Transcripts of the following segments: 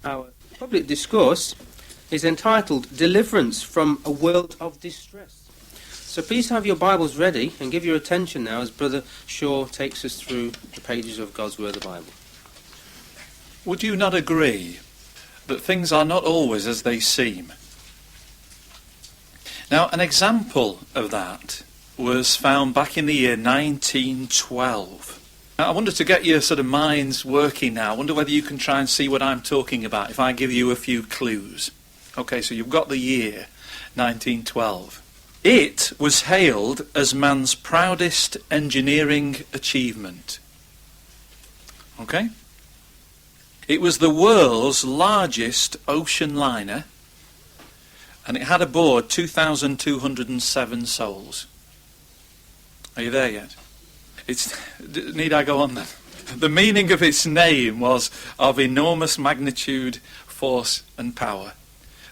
Our public discourse is entitled Deliverance from a World of Distress. So please have your Bibles ready and give your attention now as Brother Shaw takes us through the pages of God's Word, the Bible. Would you not agree that things are not always as they seem? Now, an example of that was found back in the year 1912. Now, I wonder, to get your sort of minds working now, I wonder whether you can try and see what I'm talking about if I give you a few clues. Okay, so you've got the year 1912. It was hailed as man's proudest engineering achievement. Okay? It was the world's largest ocean liner, and it had aboard 2,207 souls. Are you there yet? Need I go on then? The meaning of its name was of enormous magnitude, force and power.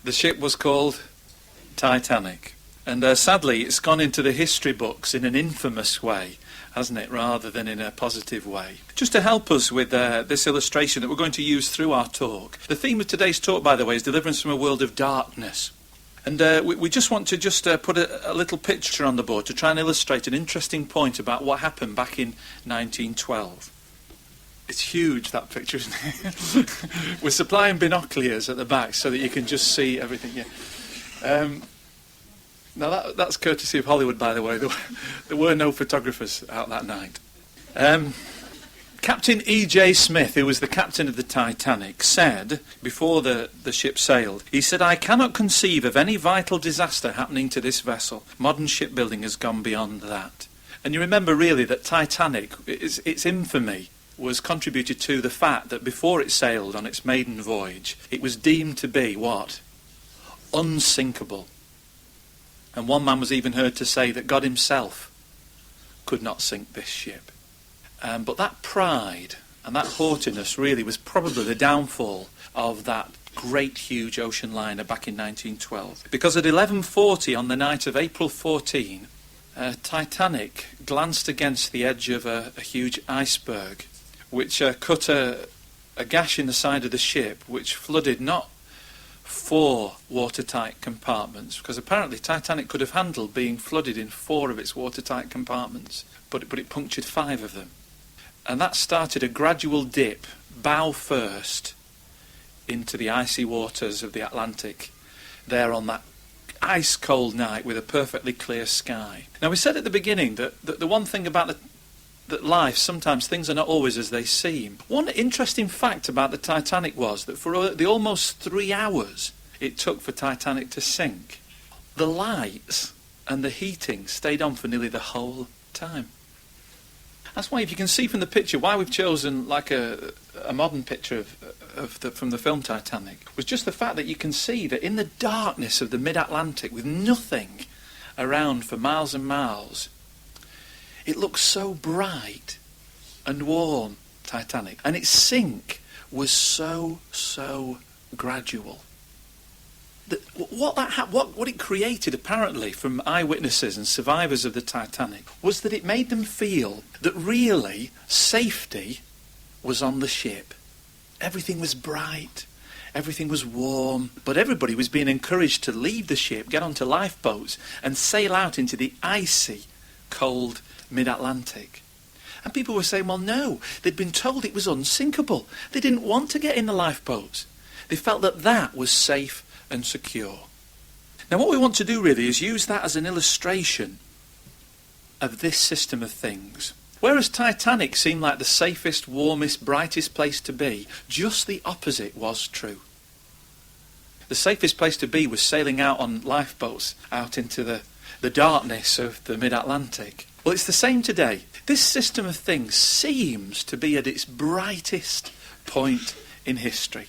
The ship was called Titanic. And sadly, it's gone into the history books in an infamous way, hasn't it, rather than in a positive way. Just to help us with this illustration that we're going to use through our talk. The theme of today's talk, by the way, is Deliverance from a World of Darkness. And we just want to put a little picture on the board to try and illustrate an interesting point about what happened back in 1912. It's huge, that picture, isn't it? We're supplying binoculars at the back so that you can just see everything. Yeah. Now that's courtesy of Hollywood, by the way. There were no photographers out that night. Captain E.J. Smith, who was the captain of the Titanic, said, before the ship sailed, he said, "I cannot conceive of any vital disaster happening to this vessel. Modern shipbuilding has gone beyond that." And you remember really that Titanic, its infamy was contributed to the fact that before it sailed on its maiden voyage, it was deemed to be what? Unsinkable. And one man was even heard to say that God himself could not sink this ship. But that pride and that haughtiness really was probably the downfall of that great, huge ocean liner back in 1912. Because at 11:40 on the night of April 14, Titanic glanced against the edge of a huge iceberg, which cut a gash in the side of the ship, which flooded not 4 watertight compartments, because apparently Titanic could have handled being flooded in 4 of its watertight compartments, but it punctured 5 of them. And that started a gradual dip, bow first, into the icy waters of the Atlantic, there on that ice-cold night with a perfectly clear sky. Now, we said at the beginning that the one thing about that life, sometimes things are not always as they seem. One interesting fact about the Titanic was that for the almost 3 hours it took for Titanic to sink, the lights and the heating stayed on for nearly the whole time. That's why, if you can see from the picture, why we've chosen like a modern picture from the film Titanic, was just the fact that you can see that in the darkness of the mid-Atlantic, with nothing around for miles and miles, it looks so bright and warm, Titanic. And its sink was so gradual. What it created, apparently, from eyewitnesses and survivors of the Titanic, was that it made them feel that really safety was on the ship. Everything was bright, everything was warm, but everybody was being encouraged to leave the ship, get onto lifeboats, and sail out into the icy, cold mid-Atlantic. And people were saying, well, no, they'd been told it was unsinkable. They didn't want to get in the lifeboats. They felt that was safe and secure. Now, what we want to do really is use that as an illustration of this system of things. Whereas Titanic seemed like the safest, warmest, brightest place to be, just the opposite was true. The safest place to be was sailing out on lifeboats out into the darkness of the mid-Atlantic. Well, it's the same today. This system of things seems to be at its brightest point in history.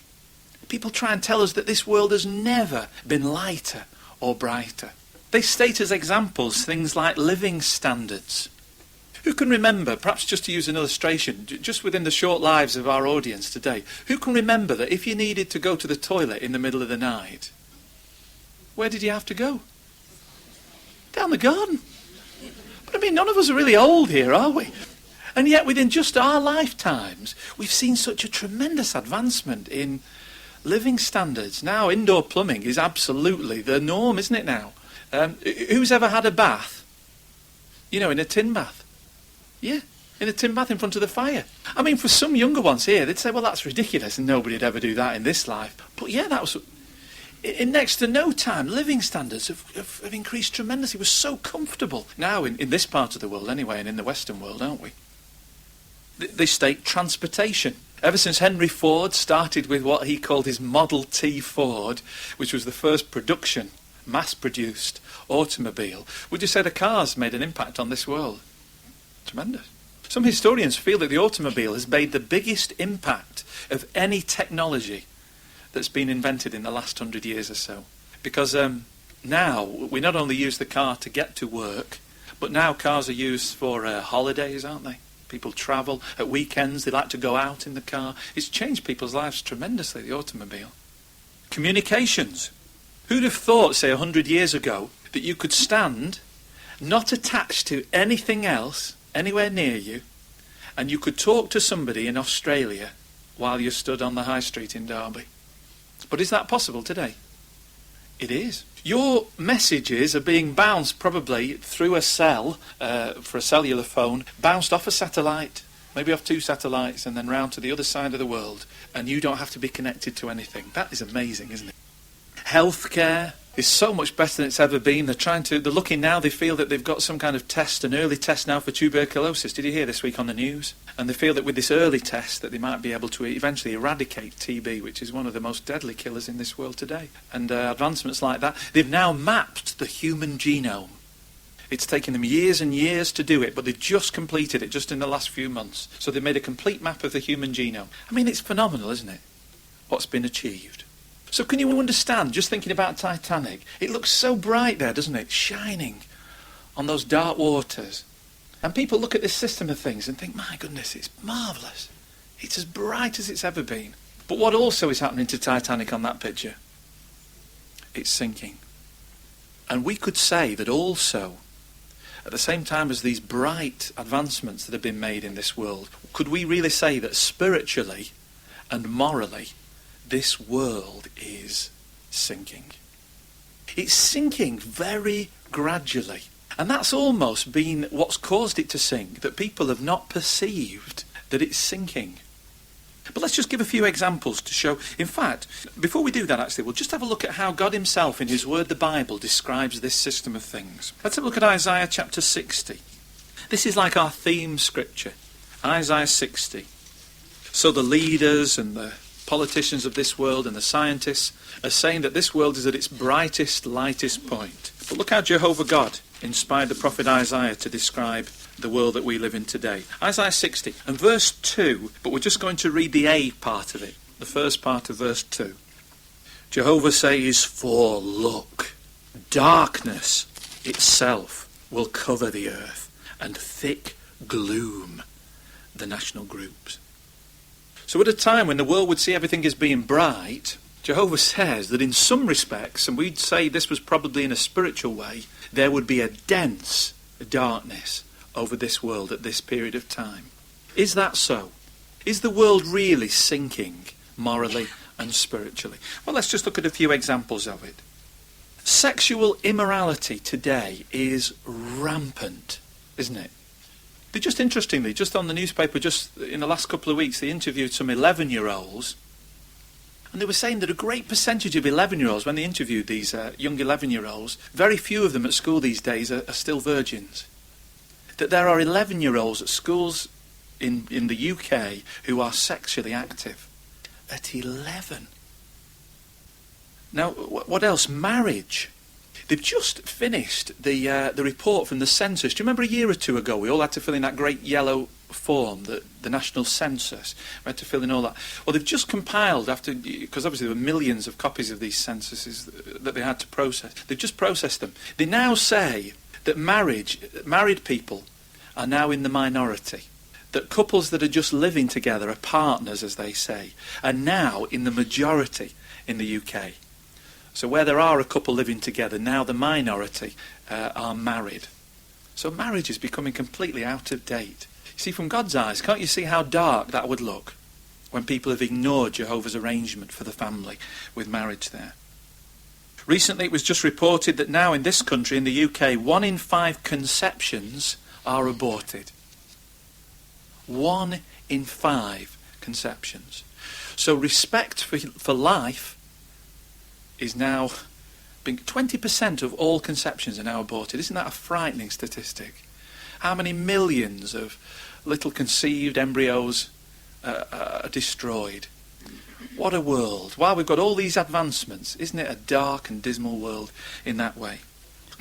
People try and tell us that this world has never been lighter or brighter. They state as examples things like living standards. Who can remember, perhaps just to use an illustration, just within the short lives of our audience today, who can remember that if you needed to go to the toilet in the middle of the night, where did you have to go? Down the garden. But I mean, none of us are really old here, are we? And yet within just our lifetimes, we've seen such a tremendous advancement in living standards. Now indoor plumbing is absolutely the norm, isn't it now? Who's ever had a bath? In a tin bath? Yeah, in a tin bath in front of the fire. I mean, for some younger ones here, they'd say, well, that's ridiculous and nobody'd ever do that in this life. But yeah, that was... In next to no time, living standards have increased tremendously. We're so comfortable now in this part of the world anyway, and in the Western world, aren't we? They state transportation. Ever since Henry Ford started with what he called his Model T Ford, which was the first production, mass-produced automobile, would you say the cars made an impact on this world? Tremendous. Some historians feel that the automobile has made the biggest impact of any technology that's been invented in the last 100 years or so. Because now we not only use the car to get to work, but now cars are used for holidays, aren't they? People travel at weekends, they like to go out in the car. It's changed people's lives tremendously, the automobile. Communications. Who'd have thought, say 100 years ago, that you could stand not attached to anything else anywhere near you, and you could talk to somebody in Australia while you stood on the high street in Derby? But is that possible today? It is. Your messages are being bounced probably through a cell, for a cellular phone, bounced off a satellite, maybe off 2 satellites, and then round to the other side of the world, and you don't have to be connected to anything. That is amazing, isn't it? Healthcare is so much better than it's ever been. They're looking now, they feel that they've got some kind of test, an early test now for tuberculosis. Did you hear this week on the news? And they feel that with this early test that they might be able to eventually eradicate TB, which is one of the most deadly killers in this world today. And advancements like that. They've now mapped the human genome. It's taken them years and years to do it, but they've just completed it just in the last few months. So they've made a complete map of the human genome. I mean, it's phenomenal, isn't it? What's been achieved. So can you understand, just thinking about Titanic, it looks so bright there, doesn't it? Shining on those dark waters. And people look at this system of things and think, my goodness, it's marvellous. It's as bright as it's ever been. But what also is happening to Titanic on that picture? It's sinking. And we could say that also, at the same time as these bright advancements that have been made in this world, could we really say that spiritually and morally, this world is sinking? It's sinking very gradually. And that's almost been what's caused it to sink, that people have not perceived that it's sinking. But let's just give a few examples to show. In fact, before we do that actually, we'll just have a look at how God himself in his word, the Bible, describes this system of things. Let's have a look at Isaiah chapter 60. This is like our theme scripture. Isaiah 60. So the leaders and the politicians of this world and the scientists are saying that this world is at its brightest, lightest point. But look how Jehovah God inspired the prophet Isaiah to describe the world that we live in today. Isaiah 60 and verse 2, but we're just going to read the A part of it, the first part of verse 2. Jehovah says, for look, darkness itself will cover the earth, and thick gloom the national groups. So at a time when the world would see everything as being bright, Jehovah says that in some respects, and we'd say this was probably in a spiritual way, there would be a dense darkness over this world at this period of time. Is that so? Is the world really sinking morally and spiritually? Well, let's just look at a few examples of it. Sexual immorality today is rampant, isn't it? They just interestingly, just on the newspaper, just in the last couple of weeks, they interviewed some 11-year-olds. And they were saying that a great percentage of 11-year-olds, when they interviewed these young 11-year-olds, very few of them at school these days are still virgins. That there are 11-year-olds at schools in the UK who are sexually active. At 11. Now, what else? Marriage. They've just finished the report from the census. Do you remember a year or two ago we all had to fill in that great yellow form, the national census? We had to fill in all that. Well, they've just compiled, because obviously there were millions of copies of these censuses that they had to process. They've just processed them. They now say that married people are now in the minority. That couples that are just living together, are partners, as they say, are now in the majority in the UK. So where there are a couple living together, now the minority are married. So marriage is becoming completely out of date. You see, from God's eyes, can't you see how dark that would look? when people have ignored Jehovah's arrangement for the family with marriage there. Recently it was just reported that now in this country, in the UK, 1 in 5 conceptions are aborted. 1 in 5 conceptions. So respect for life is now being 20% of all conceptions are now aborted. Isn't that a frightening statistic? How many millions of little conceived embryos are destroyed? What a world. While we've got all these advancements, isn't it a dark and dismal world in that way?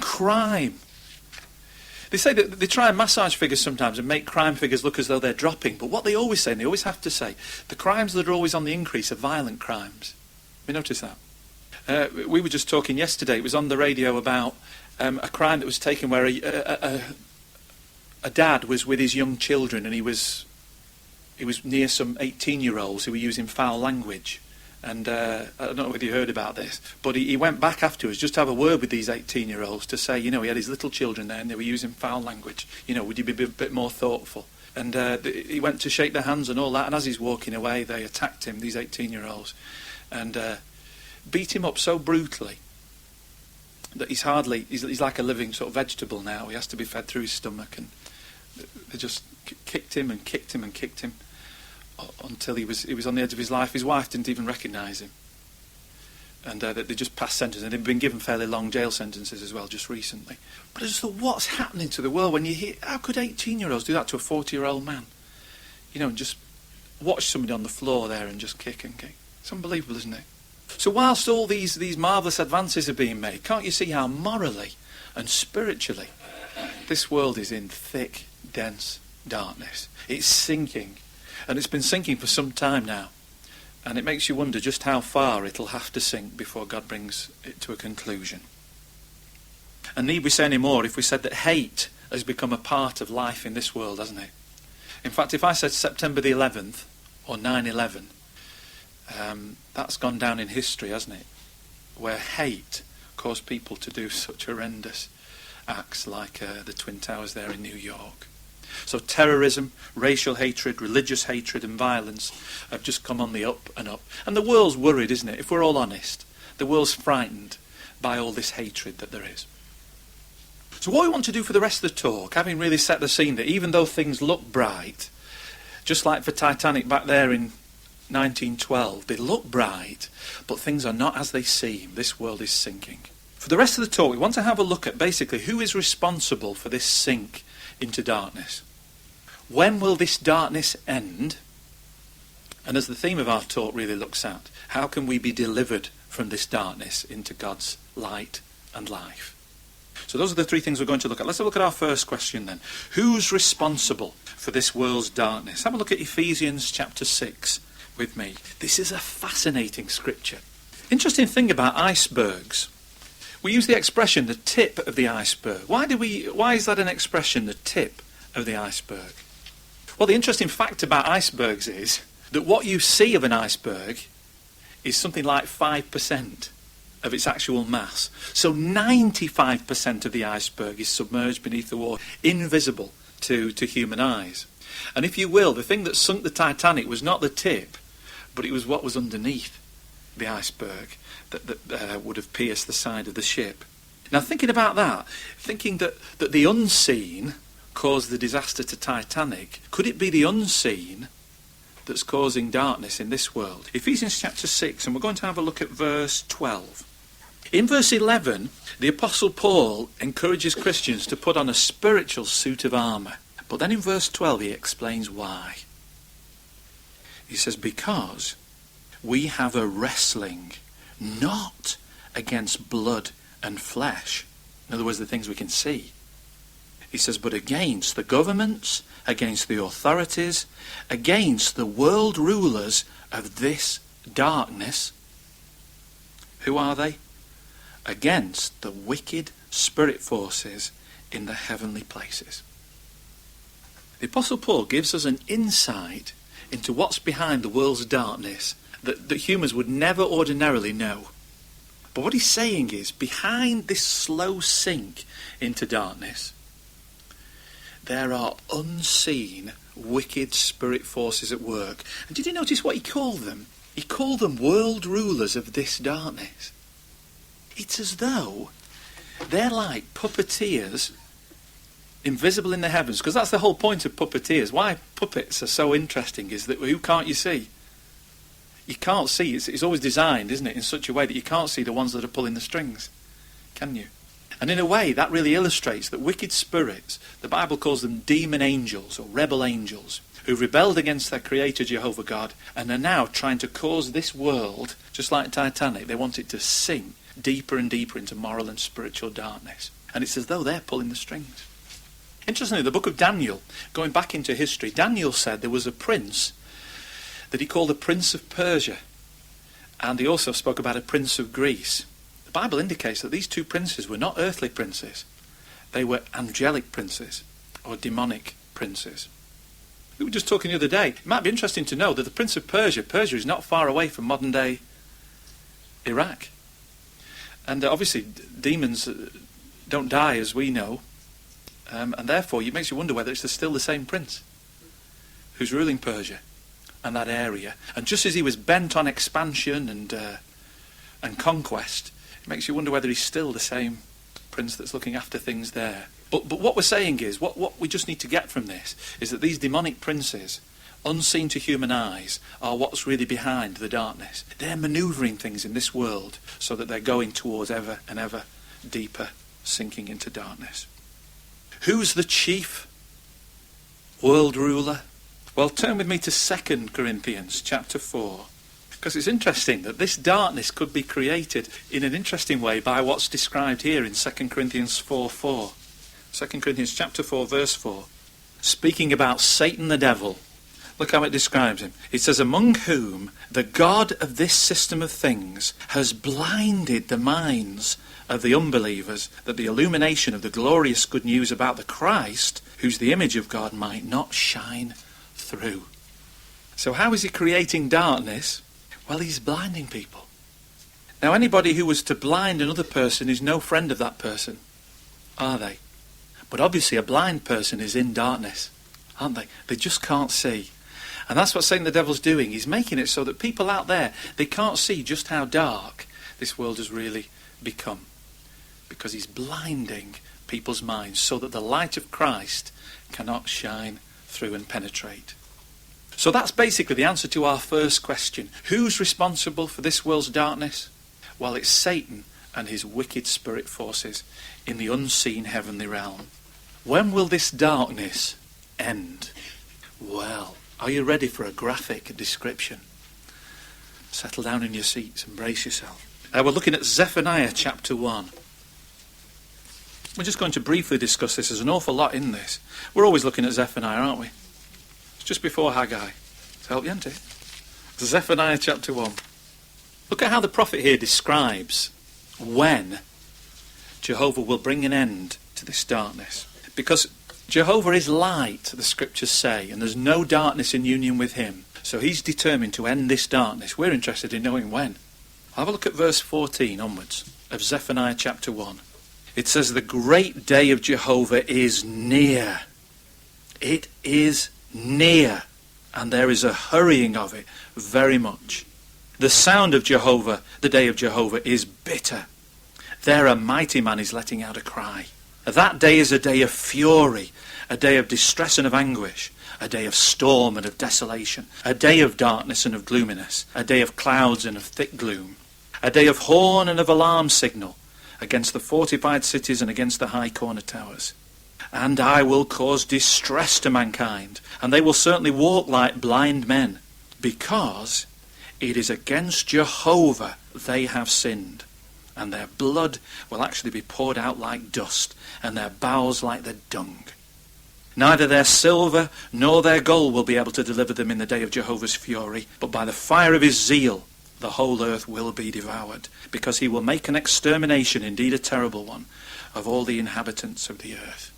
Crime. They say that they try and massage figures sometimes and make crime figures look as though they're dropping. But what they always say, and they always have to say, the crimes that are always on the increase are violent crimes. We notice that. We were just talking yesterday, it was on the radio about a crime that was taken where a dad was with his young children and he was near some 18-year-olds who were using foul language. And I don't know whether you heard about this, but he went back afterwards just to have a word with these 18-year-olds to say, he had his little children there and they were using foul language. Would you be a bit more thoughtful? And he went to shake their hands and all that, and as he's walking away, they attacked him, these 18-year-olds, and beat him up so brutally that he's like a living sort of vegetable now. He has to be fed through his stomach, and they just kicked him and kicked him and kicked him until he was on the edge of his life. His wife didn't even recognise him, and they just passed sentence, and they've been given fairly long jail sentences as well just recently. But I just thought, what's happening to the world when you hear, how could 18-year-olds do that to a 40-year-old man? And just watch somebody on the floor there and just kick and kick. It's unbelievable, isn't it? So whilst all these marvellous advances are being made, can't you see how morally and spiritually this world is in thick, dense darkness? It's sinking, and it's been sinking for some time now. And it makes you wonder just how far it'll have to sink before God brings it to a conclusion. And need we say any more if we said that hate has become a part of life in this world, hasn't it? In fact, if I said September the 11th or 9/11, that's gone down in history, hasn't it? Where hate caused people to do such horrendous acts like the Twin Towers there in New York. So terrorism, racial hatred, religious hatred and violence have just come on the up and up. And the world's worried, isn't it? If we're all honest, the world's frightened by all this hatred that there is. So what we want to do for the rest of the talk, having really set the scene that even though things look bright, just like for Titanic back there in 1912, they look bright, but things are not as they seem. This world is sinking. For the rest of the talk, we want to have a look at basically who is responsible for this sink into darkness. When will this darkness end? And as the theme of our talk really looks at, how can we be delivered from this darkness into God's light and life? So those are the three things we're going to look at. Let's have a look at our first question then. Who's responsible for this world's darkness? Have a look at Ephesians chapter 6 with me. This is a fascinating scripture. Interesting thing about icebergs. We use the expression the tip of the iceberg. Why is that an expression, the tip of the iceberg? Well, the interesting fact about icebergs is that what you see of an iceberg is something like 5% of its actual mass. So 95% of the iceberg is submerged beneath the water, invisible to human eyes. And if you will, the thing that sunk the Titanic was not the tip, but it was what was underneath the iceberg that would have pierced the side of the ship. Now thinking about that, thinking that the unseen caused the disaster to Titanic, could it be the unseen that's causing darkness in this world? Ephesians chapter 6, and we're going to have a look at verse 12. In verse 11, the Apostle Paul encourages Christians to put on a spiritual suit of armour. But then in verse 12 he explains why. He says, because we have a wrestling not against blood and flesh. In other words, the things we can see. He says, but against the governments, against the authorities, against the world rulers of this darkness. Who are they? Against the wicked spirit forces in the heavenly places. The Apostle Paul gives us an insight into what's behind the world's darkness that humans would never ordinarily know. But what he's saying is, behind this slow sink into darkness, there are unseen wicked spirit forces at work. And did you notice what he called them? He called them world rulers of this darkness. It's as though they're like puppeteers, invisible in the heavens, because that's the whole point of puppeteers. Why puppets are so interesting is that who can't you see? You can't see. It's always designed, isn't it, in such a way that you can't see the ones that are pulling the strings, can you? And in a way, that really illustrates that wicked spirits, the Bible calls them demon angels or rebel angels, who rebelled against their creator Jehovah God and are now trying to cause this world, just like Titanic, they want it to sink deeper and deeper into moral and spiritual darkness. And it's as though they're pulling the strings. Interestingly, the book of Daniel, going back into history, Daniel said there was a prince that he called the Prince of Persia. And he also spoke about a prince of Greece. The Bible indicates that these two princes were not earthly princes. They were angelic princes or demonic princes. We were just talking the other day. It might be interesting to know that the Prince of Persia is not far away from modern day Iraq. And obviously demons don't die as we know. And therefore it makes you wonder whether it's still the same prince who's ruling Persia and that area. And just as he was bent on expansion and conquest, it makes you wonder whether he's still the same prince that's looking after things there. But what we're saying is, what we just need to get from this is that these demonic princes, unseen to human eyes, are what's really behind the darkness. They're manoeuvring things in this world so that they're going towards ever and ever deeper sinking into darkness. Who's the chief world ruler? Well, turn with me to 2 Corinthians chapter 4. Because it's interesting that this darkness could be created in an interesting way by what's described here in 2 Corinthians 4:4. 2 Corinthians chapter 4 verse 4. Speaking about Satan the devil. Look how it describes him. It says, among whom the God of this system of things has blinded the minds of the unbelievers, that the illumination of the glorious good news about the Christ, who's the image of God, might not shine through. So how is he creating darkness? Well, he's blinding people. Now, anybody who was to blind another person is no friend of that person, are they? But obviously a blind person is in darkness, aren't they? They just can't see. And that's what Satan the devil's doing. He's making it so that people out there, they can't see just how dark this world has really become. Because he's blinding people's minds so that the light of Christ cannot shine through and penetrate. So that's basically the answer to our first question. Who's responsible for this world's darkness? Well, it's Satan and his wicked spirit forces in the unseen heavenly realm. When will this darkness end? Well, are you ready for a graphic description? Settle down in your seats and brace yourself. We're looking at Zephaniah chapter 1. We're just going to briefly discuss this. There's an awful lot in this. We're always looking at Zephaniah, aren't we? It's just before Haggai. To help you, isn't it? Zephaniah chapter 1. Look at how the prophet here describes when Jehovah will bring an end to this darkness. Because Jehovah is light, the scriptures say, and there's no darkness in union with him. So he's determined to end this darkness. We're interested in knowing when. Have a look at verse 14 onwards of Zephaniah chapter 1. It says, the great day of Jehovah is near. It is near. And there is a hurrying of it very much. The sound of Jehovah, the day of Jehovah, is bitter. There a mighty man is letting out a cry. That day is a day of fury, a day of distress and of anguish, a day of storm and of desolation, a day of darkness and of gloominess, a day of clouds and of thick gloom, a day of horn and of alarm signal against the fortified cities and against the high corner towers. And I will cause distress to mankind, and they will certainly walk like blind men, because it is against Jehovah they have sinned, and their blood will actually be poured out like dust, and their bowels like the dung. Neither their silver nor their gold will be able to deliver them in the day of Jehovah's fury, but by the fire of his zeal the whole earth will be devoured, because he will make an extermination, indeed a terrible one, of all the inhabitants of the earth.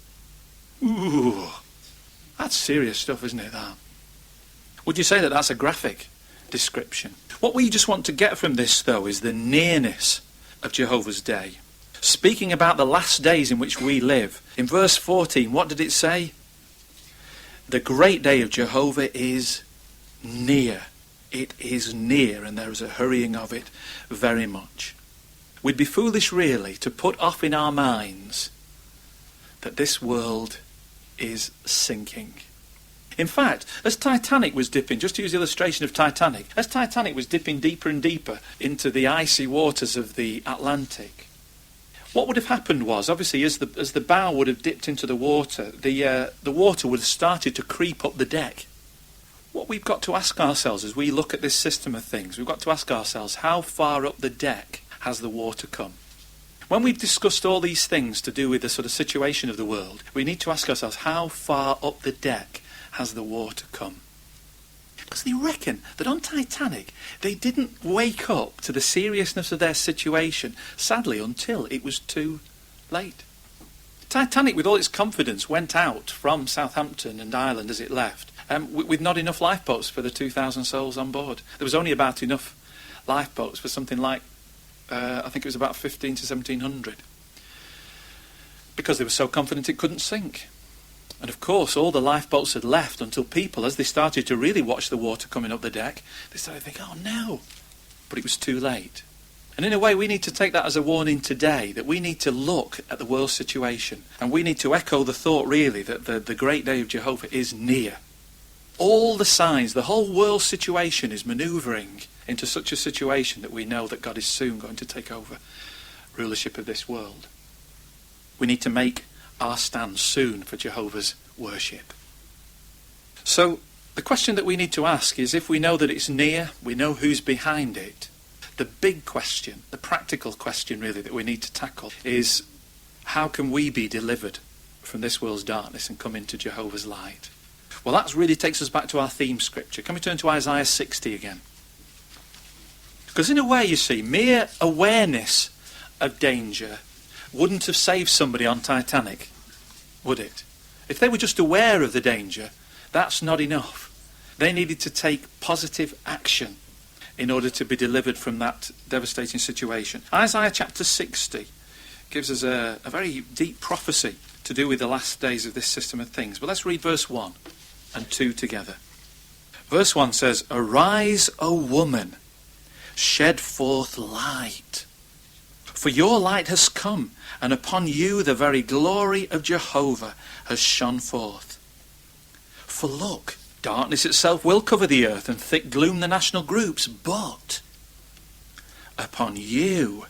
Ooh, that's serious stuff, isn't it, that? Would you say that that's a graphic description? What we just want to get from this, though, is the nearness of Jehovah's day. Speaking about the last days in which we live, in verse 14, what did it say? The great day of Jehovah is near. It is near, and there is a hurrying of it very much. We'd be foolish, really, to put off in our minds that this world is sinking. In fact, as Titanic was dipping, just to use the illustration of Titanic, as Titanic was dipping deeper and deeper into the icy waters of the Atlantic, what would have happened was, obviously, as the bow would have dipped into the water would have started to creep up the deck. What we've got to ask ourselves as we look at this system of things, we've got to ask ourselves, how far up the deck has the water come? When we've discussed all these things to do with the sort of situation of the world, we need to ask ourselves, how far up the deck has the water come? Because they reckon that on Titanic, they didn't wake up to the seriousness of their situation, sadly, until it was too late. Titanic, with all its confidence, went out from Southampton and Ireland as it left, with not enough lifeboats for the 2,000 souls on board. There was only about enough lifeboats for something like, I think it was about 15 to 1,700. Because they were so confident it couldn't sink. And of course, all the lifeboats had left until people, as they started to really watch the water coming up the deck, they started thinking, oh no. But it was too late. And in a way, we need to take that as a warning today, that we need to look at the world situation. And we need to echo the thought, really, that the great day of Jehovah is near. All the signs, the whole world situation is manoeuvring into such a situation that we know that God is soon going to take over rulership of this world. We need to make our stand soon for Jehovah's worship. So the question that we need to ask is, if we know that it's near, we know who's behind it, the big question, the practical question really that we need to tackle is, how can we be delivered from this world's darkness and come into Jehovah's light? Well, that really takes us back to our theme scripture. Can we turn to Isaiah 60 again? Because in a way, you see, mere awareness of danger wouldn't have saved somebody on Titanic, would it? If they were just aware of the danger, that's not enough. They needed to take positive action in order to be delivered from that devastating situation. Isaiah chapter 60 gives us a very deep prophecy to do with the last days of this system of things. But let's read verse 1 and 2 together. Verse 1 says, "Arise, O woman, shed forth light. For your light has come, and upon you the very glory of Jehovah has shone forth. For look, darkness itself will cover the earth, and thick gloom the national groups, but upon you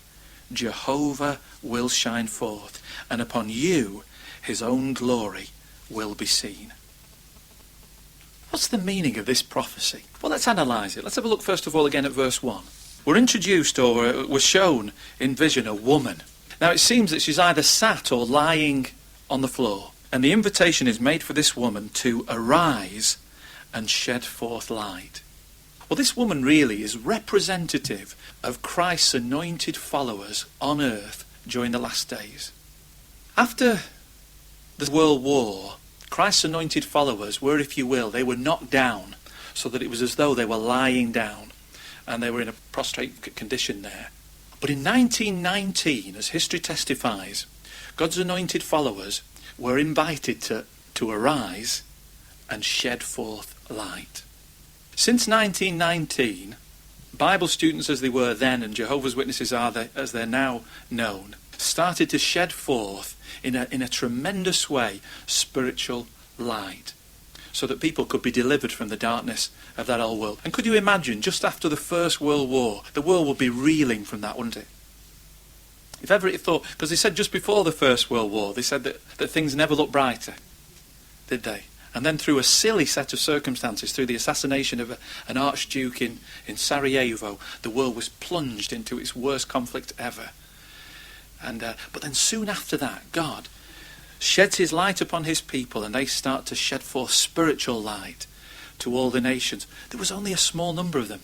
Jehovah will shine forth, and upon you his own glory will be seen." What's the meaning of this prophecy? Well, let's analyse it. Let's have a look first of all again at verse 1. We're introduced, or we're shown in vision, a woman. Now it seems that she's either sat or lying on the floor. And the invitation is made for this woman to arise and shed forth light. Well, this woman really is representative of Christ's anointed followers on earth during the last days. After the World War, Christ's anointed followers were, if you will, they were knocked down so that it was as though they were lying down and they were in a prostrate condition there. But in 1919, as history testifies, God's anointed followers were invited to arise and shed forth light. Since 1919, Bible students as they were then, and Jehovah's Witnesses as they're now known, started to shed forth in a tremendous way spiritual light, so that people could be delivered from the darkness of that old world. And could you imagine, just after the First World War, the world would be reeling from that, wouldn't it? If ever it thought, because they said just before the First World War, they said that things never looked brighter, did they? And then through a silly set of circumstances, through the assassination of an archduke in Sarajevo, the world was plunged into its worst conflict ever. But then soon after that, God sheds his light upon his people, and they start to shed forth spiritual light to all the nations. There was only a small number of them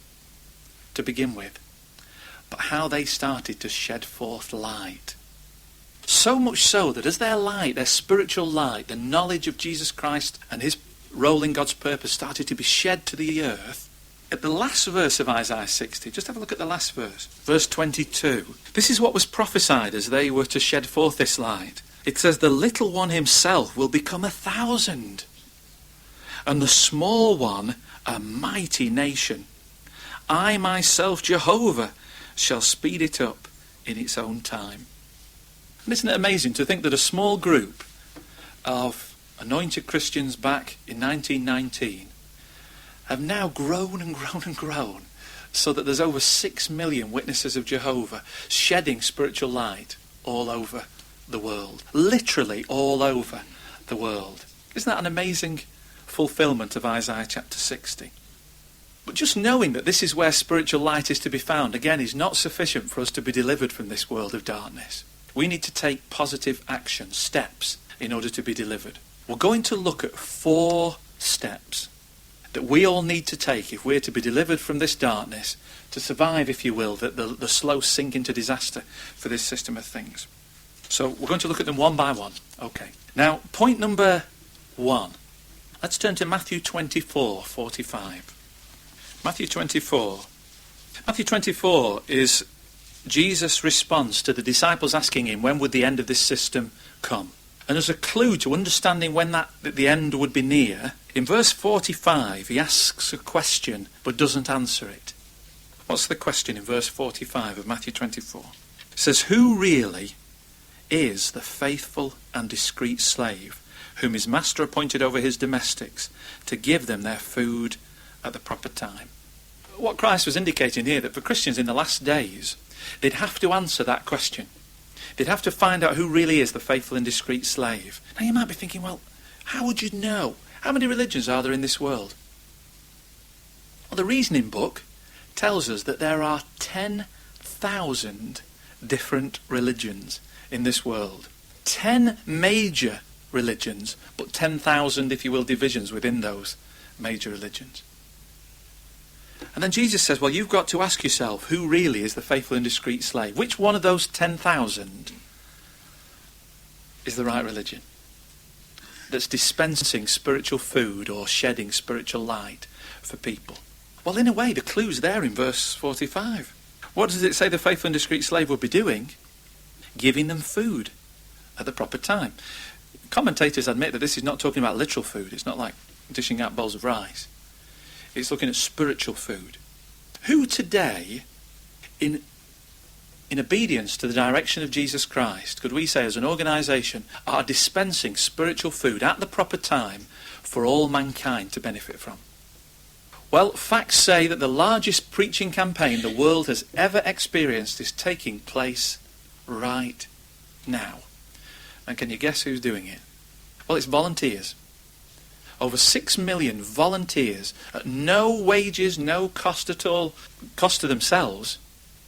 to begin with. But how they started to shed forth light. So much so that as their light, their spiritual light, the knowledge of Jesus Christ and his role in God's purpose started to be shed to the earth, at the last verse of Isaiah 60, just have a look at the last verse, verse 22. This is what was prophesied as they were to shed forth this light. It says, "The little one himself will become 1,000, and the small one a mighty nation. I myself, Jehovah, shall speed it up in its own time. And isn't it amazing to think that a small group of anointed Christians back in 1919 have now grown and grown and grown, so that there's over 6 million witnesses of Jehovah shedding spiritual light all over the world. Literally all over the world. Isn't that an amazing fulfillment of Isaiah chapter 60? But just knowing that this is where spiritual light is to be found, again, is not sufficient for us to be delivered from this world of darkness. We need to take positive action, steps, in order to be delivered. We're going to look at 4 steps that we all need to take if we're to be delivered from this darkness, to survive, if you will, the slow sink into disaster for this system of things. So we're going to look at them one by one. Okay. Now, point number 1. Let's turn to Matthew 24:45. Matthew 24. Matthew 24 is Jesus' response to the disciples asking him when would the end of this system come. And as a clue to understanding when the end would be near, in verse 45 he asks a question but doesn't answer it. What's the question in verse 45 of Matthew 24? It says, who really is the faithful and discreet slave whom his master appointed over his domestics to give them their food at the proper time? What Christ was indicating here, that for Christians in the last days, they'd have to answer that question. They'd have to find out who really is the faithful and discreet slave. Now you might be thinking, well, how would you know? How many religions are there in this world? Well, the Reasoning book tells us that there are 10,000 different religions in this world. 10 major religions, but 10,000, if you will, divisions within those major religions. And then Jesus says, well, you've got to ask yourself, who really is the faithful and discreet slave? Which one of those 10,000 is the right religion that's dispensing spiritual food or shedding spiritual light for people? Well, in a way, the clue's there in verse 45. What does it say the faithful and discreet slave would be doing? Giving them food at the proper time. Commentators admit that this is not talking about literal food. It's not like dishing out bowls of rice. It's looking at spiritual food. Who today, in obedience to the direction of Jesus Christ, could we say as an organisation, are dispensing spiritual food at the proper time for all mankind to benefit from? Well, facts say that the largest preaching campaign the world has ever experienced is taking place right now. And can you guess who's doing it? Well, it's volunteers. Over 6 million volunteers at no wages, no cost at all, cost to themselves,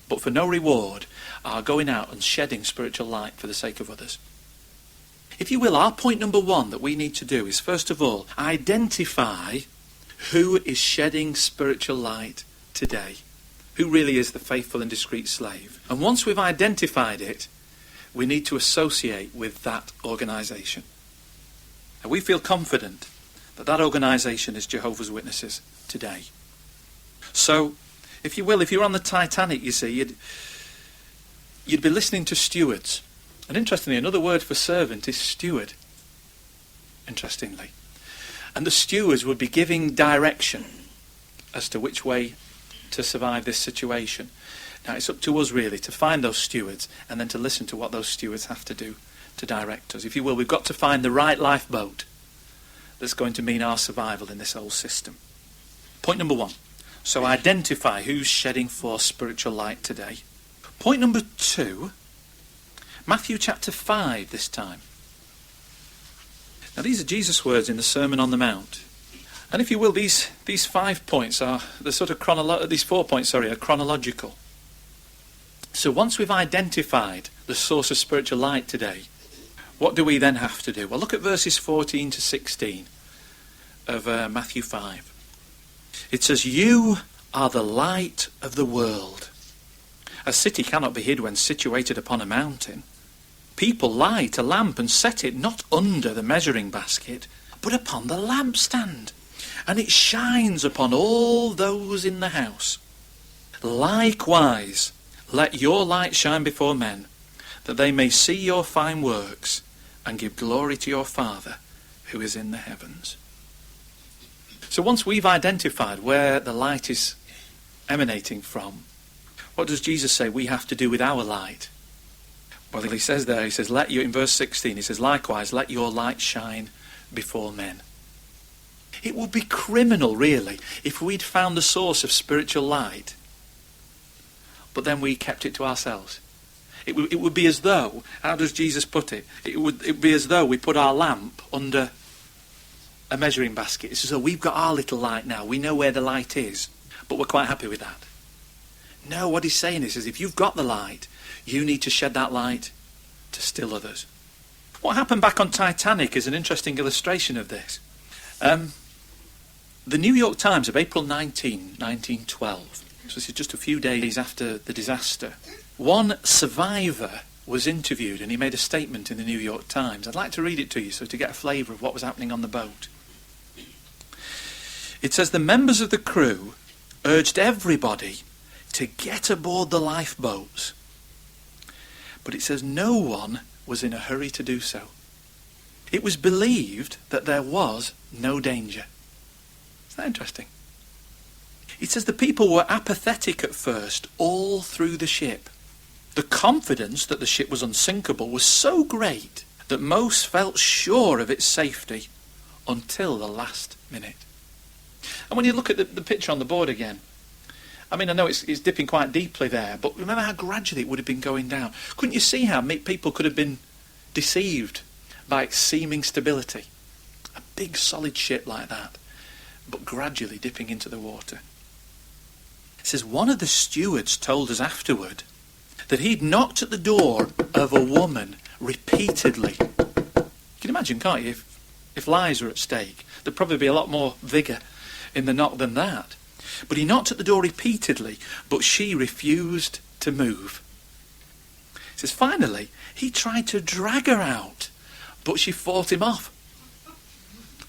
but for no reward, are going out and shedding spiritual light for the sake of others. If you will, our point number 1 that we need to do is, first of all, identify who is shedding spiritual light today. Who really is the faithful and discreet slave. And once we've identified it, we need to associate with that organisation. And we feel confident that organisation is Jehovah's Witnesses today. So, if you will, if you're on the Titanic, you see, you'd be listening to stewards. And interestingly, another word for servant is steward. Interestingly. And the stewards would be giving direction as to which way to survive this situation. Now, it's up to us, really, to find those stewards and then to listen to what those stewards have to do to direct us. If you will, we've got to find the right lifeboat that's going to mean our survival in this whole system. Point number 1. So identify who's shedding forth spiritual light today. Point number 2, Matthew chapter 5 this time. Now these are Jesus' words in the Sermon on the Mount. And if you will, these 5 points are the sort of these 4 points, are chronological. So once we've identified the source of spiritual light today, what do we then have to do? Well, look at verses 14 to 16 of Matthew 5. It says, you are the light of the world. A city cannot be hid when situated upon a mountain. People light a lamp and set it not under the measuring basket, but upon the lampstand, and it shines upon all those in the house. Likewise, let your light shine before men, that they may see your fine works and give glory to your Father who is in the heavens. So once we've identified where the light is emanating from, what does Jesus say we have to do with our light? Well, he says there, he says, in verse 16, he says, likewise, let your light shine before men. It would be criminal, really, if we'd found the source of spiritual light, but then we kept it to ourselves. It would be as though, how does Jesus put it? It would be as though we put our lamp under a measuring basket. It's as though we've got our little light now. We know where the light is, but we're quite happy with that. No, what he's saying is if you've got the light, you need to shed that light to still others. What happened back on Titanic is an interesting illustration of this. The New York Times of April 19, 1912, so this is just a few days after the disaster, one survivor was interviewed and he made a statement in the New York Times. I'd like to read it to you so to get a flavour of what was happening on the boat. It says, the members of the crew urged everybody to get aboard the lifeboats. But it says no one was in a hurry to do so. It was believed that there was no danger. Isn't that interesting? It says the people were apathetic at first all through the ship. The confidence that the ship was unsinkable was so great that most felt sure of its safety until the last minute. And when you look at the picture on the board again, I mean, I know it's dipping quite deeply there, but remember how gradually it would have been going down. Couldn't you see how people could have been deceived by its seeming stability? A big solid ship like that, but gradually dipping into the water. It says one of the stewards told us afterward that he'd knocked at the door of a woman repeatedly. You can imagine, can't you, if lives were at stake, there'd probably be a lot more vigour in the knock than that. But he knocked at the door repeatedly, but she refused to move. It says finally, he tried to drag her out, but she fought him off,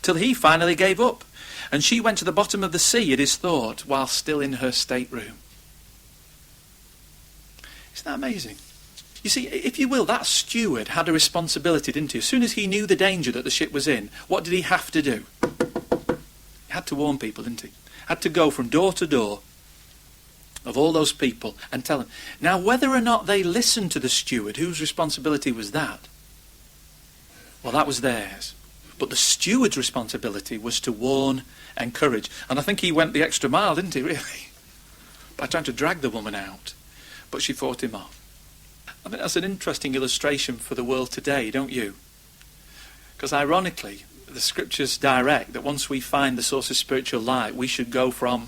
till he finally gave up, and she went to the bottom of the sea, it is thought, while still in her stateroom. Isn't that amazing? You see, if you will, that steward had a responsibility, didn't he? As soon as he knew the danger that the ship was in, what did he have to do? He had to warn people, didn't he? Had to go from door to door of all those people and tell them. Now, whether or not they listened to the steward, whose responsibility was that? Well, that was theirs. But the steward's responsibility was to warn, encourage. And I think he went the extra mile, didn't he, really? By trying to drag the woman out. But she fought him off. I think that's an interesting illustration for the world today, don't you? Because ironically, the scriptures direct that once we find the source of spiritual light, we should go from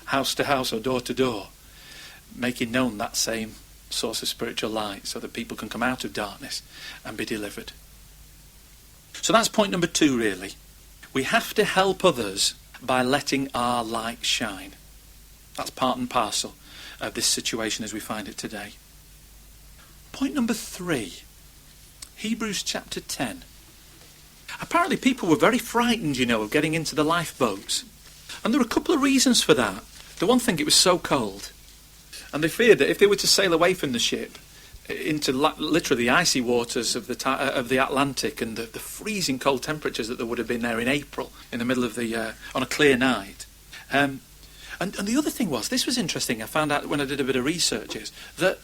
house to house or door to door, making known that same source of spiritual light so that people can come out of darkness and be delivered. So that's point number 2, really. We have to help others by letting our light shine. That's part and parcel of this situation as we find it today. Point number 3, Hebrews chapter 10. Apparently people were very frightened, of getting into the lifeboats. And there were a couple of reasons for that. The one thing, it was so cold. And they feared that if they were to sail away from the ship into literally the icy waters of the Atlantic and the freezing cold temperatures that there would have been there in April, in the middle of on a clear night. And the other thing was, this was interesting, I found out when I did a bit of research, is that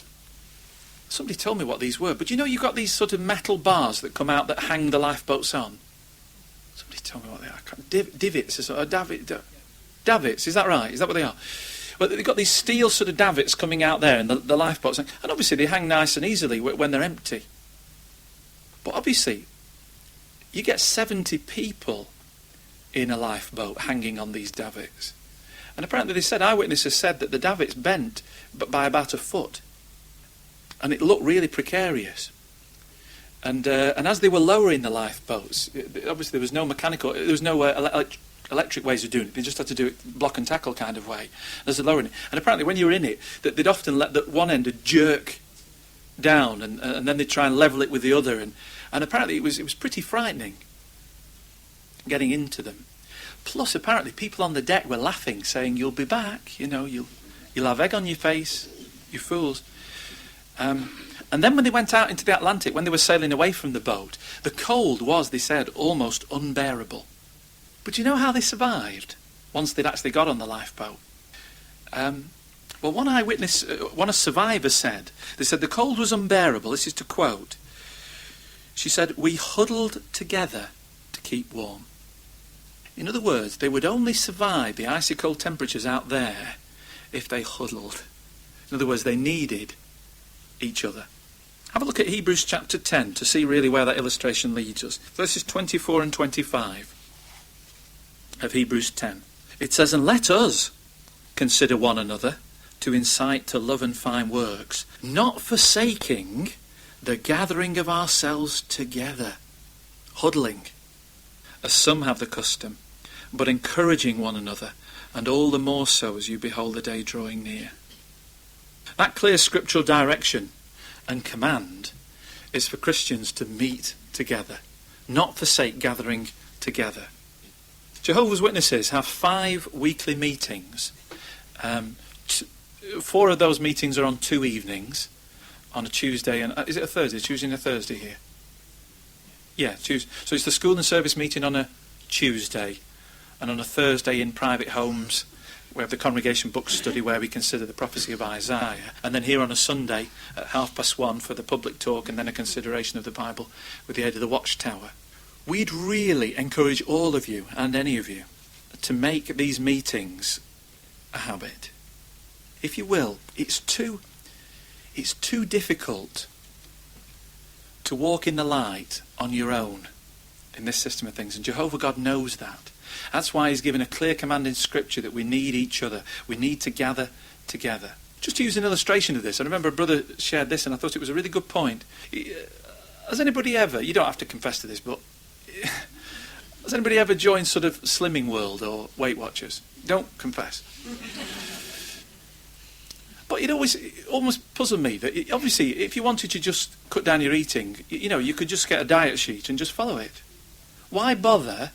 somebody told me what these were, but you've got these sort of metal bars that come out that hang the lifeboats on. Somebody told me what they are. Davits, davits, is that right? Is that what they are? Well, they've got these steel sort of davits coming out there in the lifeboats, and obviously they hang nice and easily when they're empty. But obviously, you get 70 people in a lifeboat hanging on these davits. And apparently eyewitnesses said that the davits bent by about a foot. And it looked really precarious. And as they were lowering the lifeboats, obviously there was no electric ways of doing it. They just had to do it block and tackle kind of way as they're lowering it. And apparently when you were in it, they'd often let the one end jerk down, and then they'd try and level it with the other. And apparently it was pretty frightening getting into them. Plus, apparently, people on the deck were laughing, saying, "You'll be back, you'll have egg on your face, you fools." And then when they went out into the Atlantic, when they were sailing away from the boat, the cold was, they said, almost unbearable. But do you know how they survived once they'd actually got on the lifeboat? Well, one survivor said, they said the cold was unbearable. This is to quote. She said, "We huddled together to keep warm." In other words, they would only survive the icy cold temperatures out there if they huddled. In other words, they needed each other. Have a look at Hebrews chapter 10 to see really where that illustration leads us. Verses 24 and 25 of Hebrews 10. It says, "And let us consider one another to incite to love and fine works, not forsaking the gathering of ourselves together," huddling, "as some have the custom, but encouraging one another, and all the more so as you behold the day drawing near." That clear scriptural direction and command is for Christians to meet together, not forsake gathering together. Jehovah's Witnesses have 5 weekly meetings. 4 of those meetings are on 2 evenings, on a Tuesday and is it a Thursday? Tuesday and a Thursday here. Yeah, Tuesday. So it's the school and service meeting on a Tuesday, and on a Thursday in private homes we have the congregation book study where we consider the prophecy of Isaiah, and then here on a Sunday at 1:30 for the public talk and then a consideration of the Bible with the aid of the Watchtower. We'd really encourage all of you and any of you to make these meetings a habit. If you will, it's too difficult to walk in the light on your own in this system of things, and Jehovah God knows that. That's why he's given a clear command in Scripture that we need each other. We need to gather together. Just to use an illustration of this, I remember a brother shared this and I thought it was a really good point. Has anybody ever, you don't have to confess to this, but has anybody ever joined sort of Slimming World or Weight Watchers? Don't confess. But it almost puzzled me that obviously if you wanted to just cut down your eating, you could just get a diet sheet and just follow it. Why bother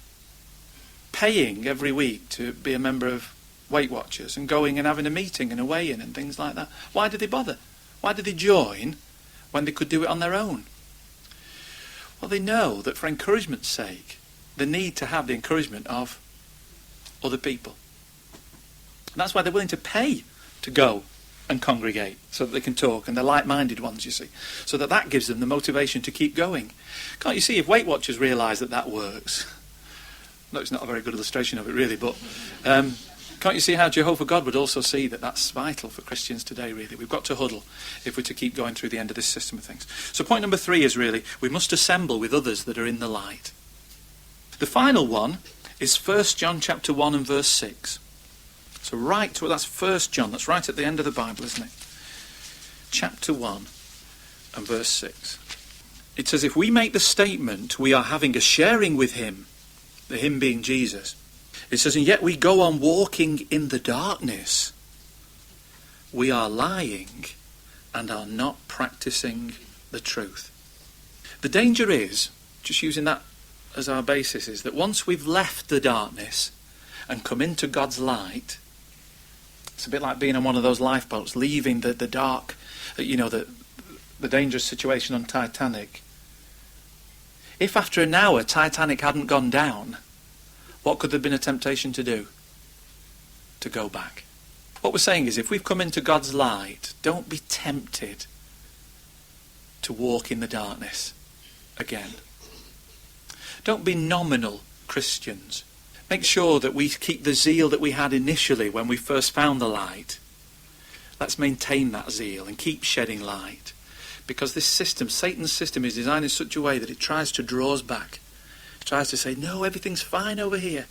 paying every week to be a member of Weight Watchers and going and having a meeting and a weigh-in and things like that? Why did they bother? Why did they join when they could do it on their own? Well, they know that for encouragement's sake, they need to have the encouragement of other people. And that's why they're willing to pay to go and congregate so that they can talk, and they're like-minded ones, you see, so that gives them the motivation to keep going. Can't you see, if Weight Watchers realise that works? No, it's not a very good illustration of it really, but can't you see how Jehovah God would also see that that's vital for Christians today, really? We've got to huddle if we're to keep going through the end of this system of things. So point number 3 is really, we must assemble with others that are in the light. The final one is 1 John chapter 1 and verse 6. So that's 1 John, that's right at the end of the Bible, isn't it? Chapter 1 and verse 6. It says, "If we make the statement we are having a sharing with him," the him being Jesus, it says, "and yet we go on walking in the darkness, we are lying and are not practicing the truth." The danger is, just using that as our basis, is that once we've left the darkness and come into God's light, it's a bit like being on one of those lifeboats, leaving the dark, the dangerous situation on Titanic. If after an hour Titanic hadn't gone down, what could there have been a temptation to do? To go back. What we're saying is, if we've come into God's light, don't be tempted to walk in the darkness again. Don't be nominal Christians. Make sure that we keep the zeal that we had initially when we first found the light. Let's maintain that zeal and keep shedding light. Because this system, Satan's system, is designed in such a way that it tries to draw us back. It tries to say, no, everything's fine over here.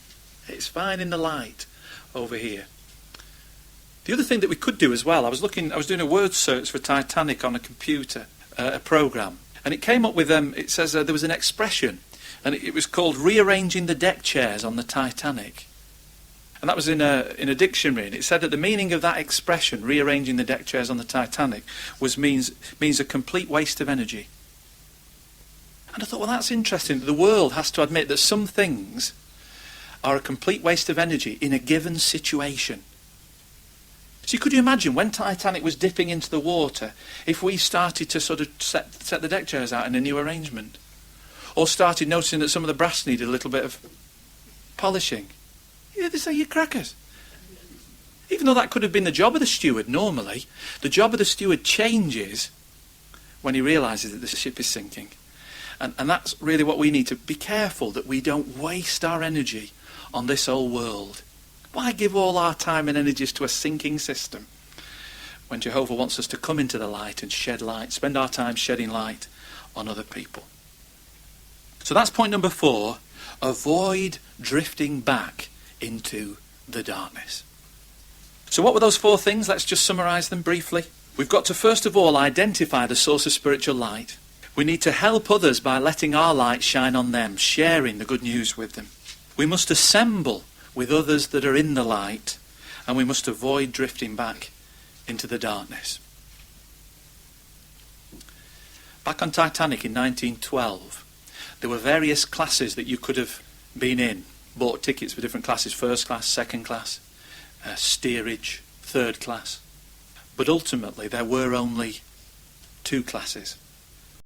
It's fine in the light over here. The other thing that we could do as well, I was doing a word search for Titanic on a computer, a program, and it came up with, it says there was an expression, and it was called rearranging the deck chairs on the Titanic. And that was in a dictionary, and it said that the meaning of that expression, rearranging the deck chairs on the Titanic, means a complete waste of energy. And I thought, well, that's interesting. The world has to admit that some things are a complete waste of energy in a given situation. So could you imagine when Titanic was dipping into the water, if we started to sort of set the deck chairs out in a new arrangement? Or started noticing that some of the brass needed a little bit of polishing. Yeah, they say you're crackers. Even though that could have been the job of the steward normally, the job of the steward changes when he realises that the ship is sinking. And that's really what we need to be careful, that we don't waste our energy on this old world. Why give all our time and energies to a sinking system when Jehovah wants us to come into the light and shed light, spend our time shedding light on other people? So that's point number 4. Avoid drifting back into the darkness. So what were those 4 things? Let's just summarise them briefly. We've got to first of all identify the source of spiritual light. We need to help others by letting our light shine on them, sharing the good news with them. We must assemble with others that are in the light, and we must avoid drifting back into the darkness. Back on Titanic in 1912, there were various classes that you could have been in. Bought tickets for different classes, first class, second class, steerage, third class. But ultimately there were only 2 classes.